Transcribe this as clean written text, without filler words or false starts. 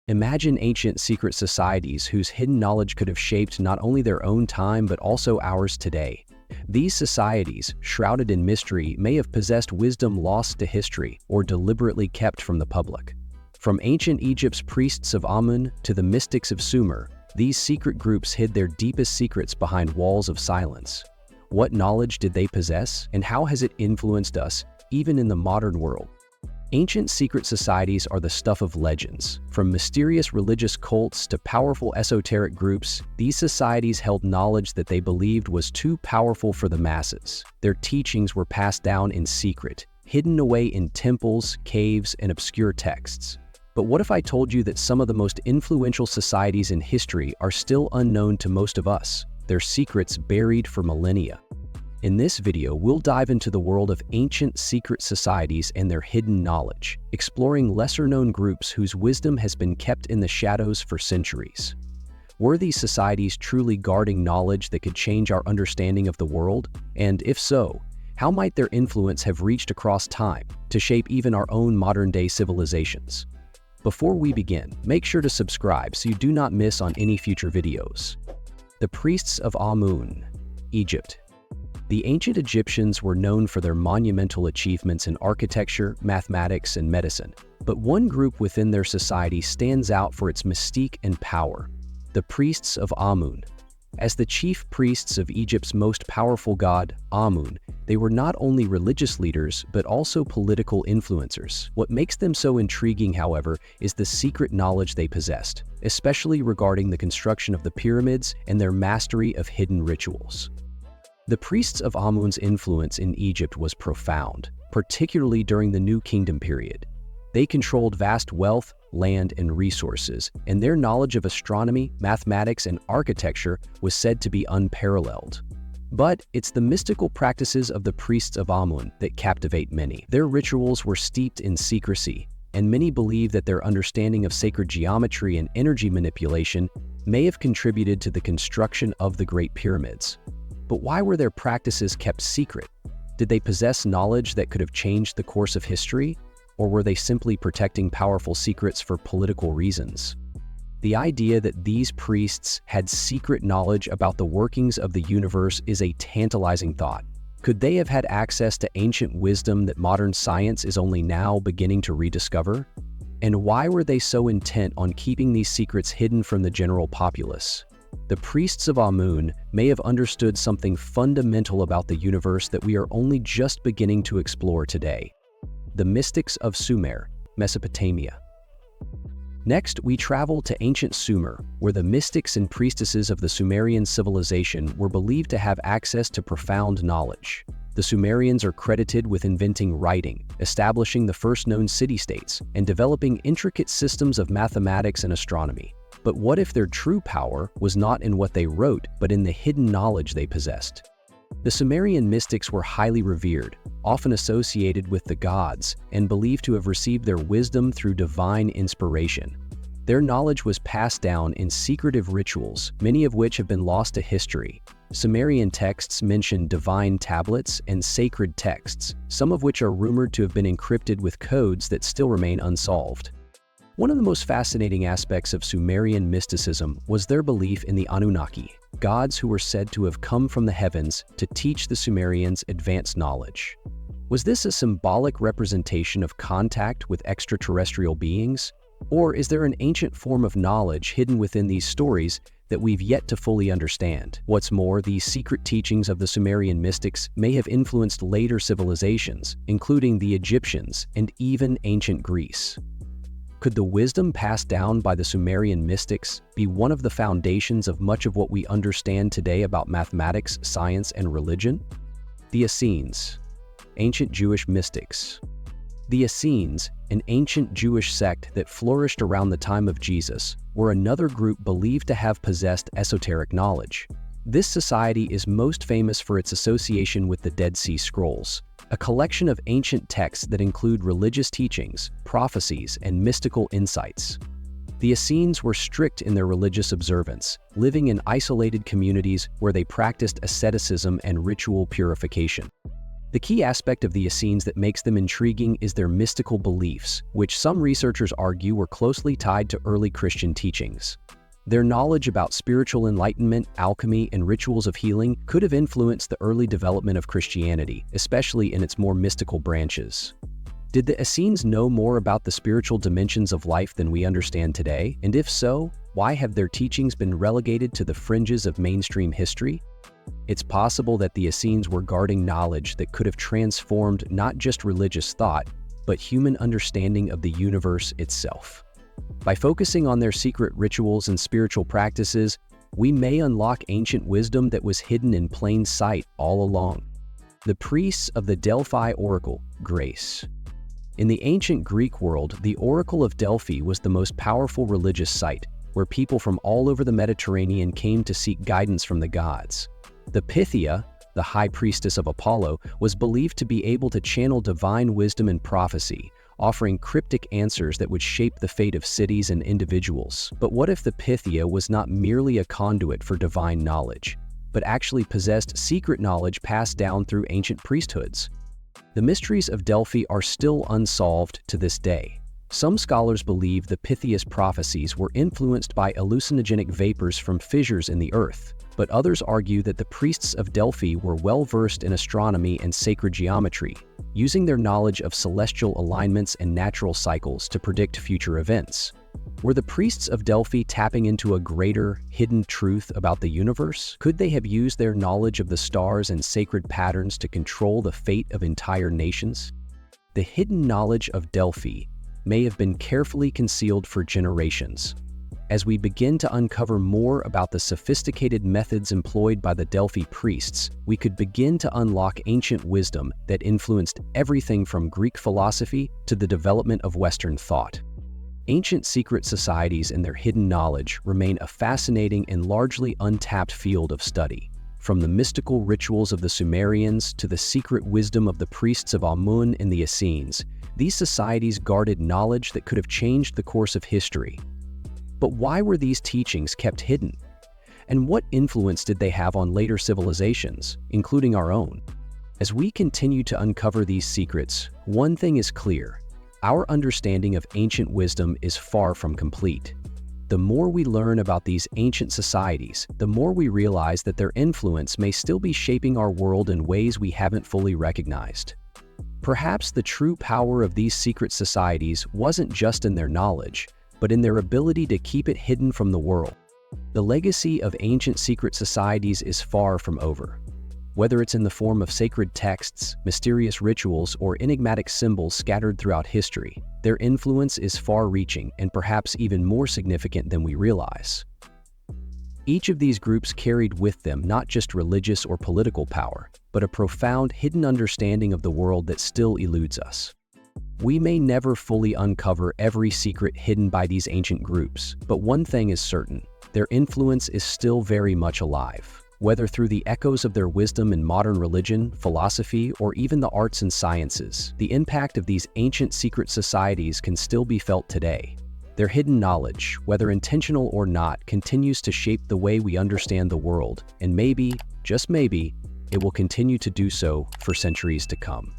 Imagine ancient secret societies whose hidden knowledge could have shaped not only their own time but also ours today. These societies, shrouded in mystery, may have possessed wisdom lost to history or deliberately kept from the public. From ancient Egypt's priests of Amun to the mystics of Sumer, these secret groups hid their deepest secrets behind walls of silence. What knowledge did they possess, and how has it influenced us, even in the modern world? Ancient secret societies are the stuff of legends. From mysterious religious cults to powerful esoteric groups, these societies held knowledge that they believed was too powerful for the masses. Their teachings were passed down in secret, hidden away in temples, caves, and obscure texts. But what if I told you that some of the most influential societies in history are still unknown to most of us, their secrets buried for millennia? In this video, we'll dive into the world of ancient secret societies and their hidden knowledge, exploring lesser-known groups whose wisdom has been kept in the shadows for centuries. Were these societies truly guarding knowledge that could change our understanding of the world? And if so, how might their influence have reached across time to shape even our own modern-day civilizations? Before we begin, make sure to subscribe so you do not miss on any future videos. The priests of Amun, Egypt. The ancient Egyptians were known for their monumental achievements in architecture, mathematics, and medicine. But one group within their society stands out for its mystique and power: the priests of Amun. As the chief priests of Egypt's most powerful god, Amun, they were not only religious leaders but also political influencers. What makes them so intriguing, however, is the secret knowledge they possessed, especially regarding the construction of the pyramids and their mastery of hidden rituals. The priests of Amun's influence in Egypt was profound, particularly during the New Kingdom period. They controlled vast wealth, land, and resources, and their knowledge of astronomy, mathematics, and architecture was said to be unparalleled. But it's the mystical practices of the priests of Amun that captivate many. Their rituals were steeped in secrecy, and many believe that their understanding of sacred geometry and energy manipulation may have contributed to the construction of the Great Pyramids. But why were their practices kept secret? Did they possess knowledge that could have changed the course of history? Or were they simply protecting powerful secrets for political reasons? The idea that these priests had secret knowledge about the workings of the universe is a tantalizing thought. Could they have had access to ancient wisdom that modern science is only now beginning to rediscover? And why were they so intent on keeping these secrets hidden from the general populace? The priests of Amun may have understood something fundamental about the universe that we are only just beginning to explore today: the mystics of Sumer, Mesopotamia. Next, we travel to ancient Sumer, where the mystics and priestesses of the Sumerian civilization were believed to have access to profound knowledge. The Sumerians are credited with inventing writing, establishing the first known city-states, and developing intricate systems of mathematics and astronomy. But what if their true power was not in what they wrote, but in the hidden knowledge they possessed? The Sumerian mystics were highly revered, often associated with the gods, and believed to have received their wisdom through divine inspiration. Their knowledge was passed down in secretive rituals, many of which have been lost to history. Sumerian texts mention divine tablets and sacred texts, some of which are rumored to have been encrypted with codes that still remain unsolved. One of the most fascinating aspects of Sumerian mysticism was their belief in the Anunnaki, gods who were said to have come from the heavens to teach the Sumerians advanced knowledge. Was this a symbolic representation of contact with extraterrestrial beings? Or is there an ancient form of knowledge hidden within these stories that we've yet to fully understand? What's more, these secret teachings of the Sumerian mystics may have influenced later civilizations, including the Egyptians and even ancient Greece. Could the wisdom passed down by the Sumerian mystics be one of the foundations of much of what we understand today about mathematics, science, and religion? The Essenes, ancient Jewish mystics. The Essenes, an ancient Jewish sect that flourished around the time of Jesus, were another group believed to have possessed esoteric knowledge. This society is most famous for its association with the Dead Sea Scrolls, a collection of ancient texts that include religious teachings, prophecies, and mystical insights. The Essenes were strict in their religious observance, living in isolated communities where they practiced asceticism and ritual purification. The key aspect of the Essenes that makes them intriguing is their mystical beliefs, which some researchers argue were closely tied to early Christian teachings. Their knowledge about spiritual enlightenment, alchemy, and rituals of healing could have influenced the early development of Christianity, especially in its more mystical branches. Did the Essenes know more about the spiritual dimensions of life than we understand today? And if so, why have their teachings been relegated to the fringes of mainstream history? It's possible that the Essenes were guarding knowledge that could have transformed not just religious thought, but human understanding of the universe itself. By focusing on their secret rituals and spiritual practices, we may unlock ancient wisdom that was hidden in plain sight all along. The priests of the Delphi Oracle, Grace. In the ancient Greek world, the Oracle of Delphi was the most powerful religious site, where people from all over the Mediterranean came to seek guidance from the gods. The Pythia, the high priestess of Apollo, was believed to be able to channel divine wisdom and prophecy, offering cryptic answers that would shape the fate of cities and individuals. But what if the Pythia was not merely a conduit for divine knowledge, but actually possessed secret knowledge passed down through ancient priesthoods? The mysteries of Delphi are still unsolved to this day. Some scholars believe the Pythia's prophecies were influenced by hallucinogenic vapors from fissures in the earth, but others argue that the priests of Delphi were well-versed in astronomy and sacred geometry, using their knowledge of celestial alignments and natural cycles to predict future events. Were the priests of Delphi tapping into a greater, hidden truth about the universe? Could they have used their knowledge of the stars and sacred patterns to control the fate of entire nations? The hidden knowledge of Delphi may have been carefully concealed for generations. As we begin to uncover more about the sophisticated methods employed by the Delphi priests, we could begin to unlock ancient wisdom that influenced everything from Greek philosophy to the development of Western thought. Ancient secret societies and their hidden knowledge remain a fascinating and largely untapped field of study. From the mystical rituals of the Sumerians to the secret wisdom of the priests of Amun and the Essenes, these societies guarded knowledge that could have changed the course of history. But why were these teachings kept hidden? And what influence did they have on later civilizations, including our own? As we continue to uncover these secrets, one thing is clear: our understanding of ancient wisdom is far from complete. The more we learn about these ancient societies, the more we realize that their influence may still be shaping our world in ways we haven't fully recognized. Perhaps the true power of these secret societies wasn't just in their knowledge, but in their ability to keep it hidden from the world. The legacy of ancient secret societies is far from over. Whether it's in the form of sacred texts, mysterious rituals, or enigmatic symbols scattered throughout history, their influence is far-reaching and perhaps even more significant than we realize. Each of these groups carried with them not just religious or political power, but a profound hidden understanding of the world that still eludes us. We may never fully uncover every secret hidden by these ancient groups, but one thing is certain: their influence is still very much alive. Whether through the echoes of their wisdom in modern religion, philosophy, or even the arts and sciences, the impact of these ancient secret societies can still be felt today. Their hidden knowledge, whether intentional or not, continues to shape the way we understand the world, and maybe, just maybe, it will continue to do so for centuries to come.